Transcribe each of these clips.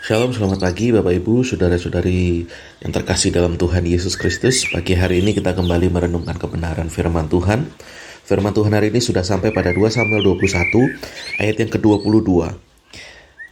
Shalom, selamat pagi Bapak Ibu, Saudara-saudari yang terkasih dalam Tuhan Yesus Kristus. Pagi hari ini kita kembali merenungkan kebenaran firman Tuhan. Firman Tuhan hari ini sudah sampai pada 2 Samuel 21 ayat yang ke-22.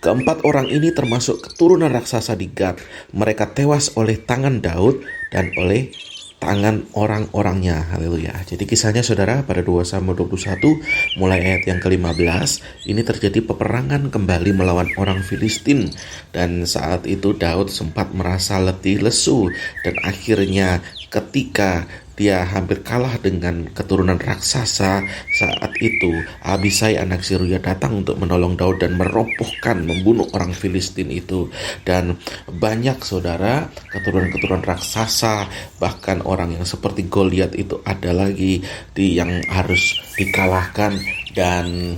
Keempat orang ini termasuk keturunan raksasa di Gad. Mereka tewas oleh tangan Daud dan oleh tangan orang-orangnya. Haleluya. Jadi kisahnya saudara pada 2 Samuel 21 mulai ayat yang ke-15 ini terjadi peperangan kembali melawan orang Filistin, dan saat itu Daud sempat merasa letih lesu, dan akhirnya ketika dia hampir kalah dengan keturunan raksasa, saat itu Abisai anak Seruya datang untuk menolong Daud dan merobohkan, membunuh orang Filistin itu. Dan banyak saudara keturunan-keturunan raksasa, bahkan orang yang seperti Goliat itu ada lagi yang harus dikalahkan. Dan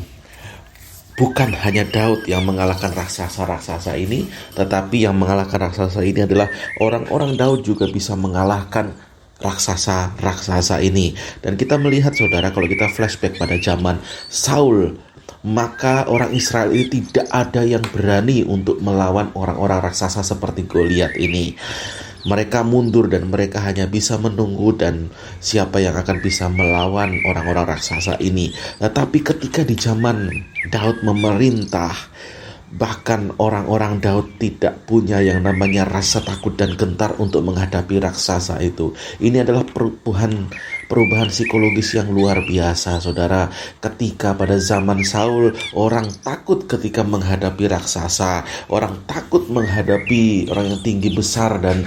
bukan hanya Daud yang mengalahkan raksasa-raksasa ini, tetapi yang mengalahkan raksasa ini adalah orang-orang Daud juga bisa mengalahkan raksasa-raksasa ini. Dan kita melihat saudara, kalau kita flashback pada zaman Saul, maka orang Israel ini tidak ada yang berani untuk melawan orang-orang raksasa seperti Goliat ini. Mereka mundur dan mereka hanya bisa menunggu dan siapa yang akan bisa melawan orang-orang raksasa ini. Tetapi ketika di zaman Daud memerintah, bahkan orang-orang Daud tidak punya yang namanya rasa takut dan gentar untuk menghadapi raksasa itu. Ini adalah perubahan psikologis yang luar biasa, saudara. Ketika pada zaman Saul, orang takut ketika menghadapi raksasa, orang takut menghadapi orang yang tinggi besar dan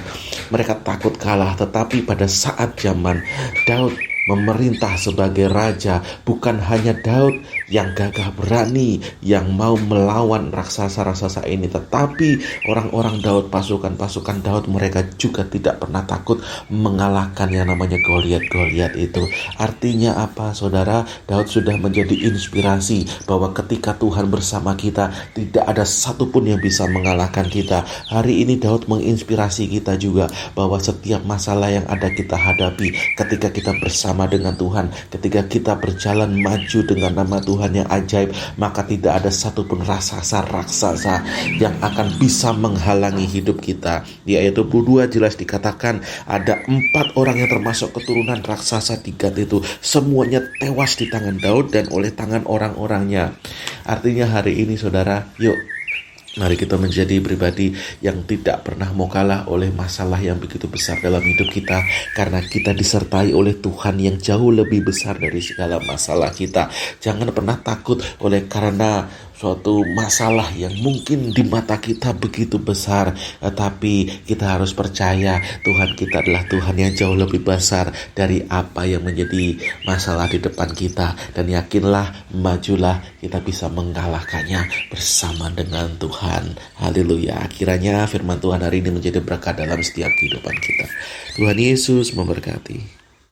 mereka takut kalah. Tetapi pada saat zaman Daud memerintah sebagai raja, bukan hanya Daud yang gagah berani, yang mau melawan raksasa-raksasa ini, tetapi orang-orang Daud, pasukan-pasukan Daud, mereka juga tidak pernah takut mengalahkan yang namanya Goliat itu. Artinya apa, saudara? Daud sudah menjadi inspirasi bahwa ketika Tuhan bersama kita, tidak ada satupun yang bisa mengalahkan kita. Hari ini Daud menginspirasi kita juga bahwa setiap masalah yang ada kita hadapi, ketika kita bersama dengan Tuhan, ketika kita berjalan maju dengan nama Tuhan yang ajaib, maka tidak ada satupun raksasa yang akan bisa menghalangi hidup kita. Di ayat 22 jelas dikatakan ada 4 orang yang termasuk keturunan raksasa di Gad itu, semuanya tewas di tangan Daud dan oleh tangan orang-orangnya. Artinya hari ini saudara, yuk mari kita menjadi pribadi yang tidak pernah mau kalah oleh masalah yang begitu besar dalam hidup kita, karena kita disertai oleh Tuhan yang jauh lebih besar dari segala masalah kita. Jangan pernah takut oleh karena suatu masalah yang mungkin di mata kita begitu besar, tetapi kita harus percaya Tuhan kita adalah Tuhan yang jauh lebih besar dari apa yang menjadi masalah di depan kita. Dan yakinlah, majulah, kita bisa mengalahkannya bersama dengan Tuhan. Haleluya. Kiranya firman Tuhan hari ini menjadi berkat dalam setiap kehidupan kita. Tuhan Yesus memberkati.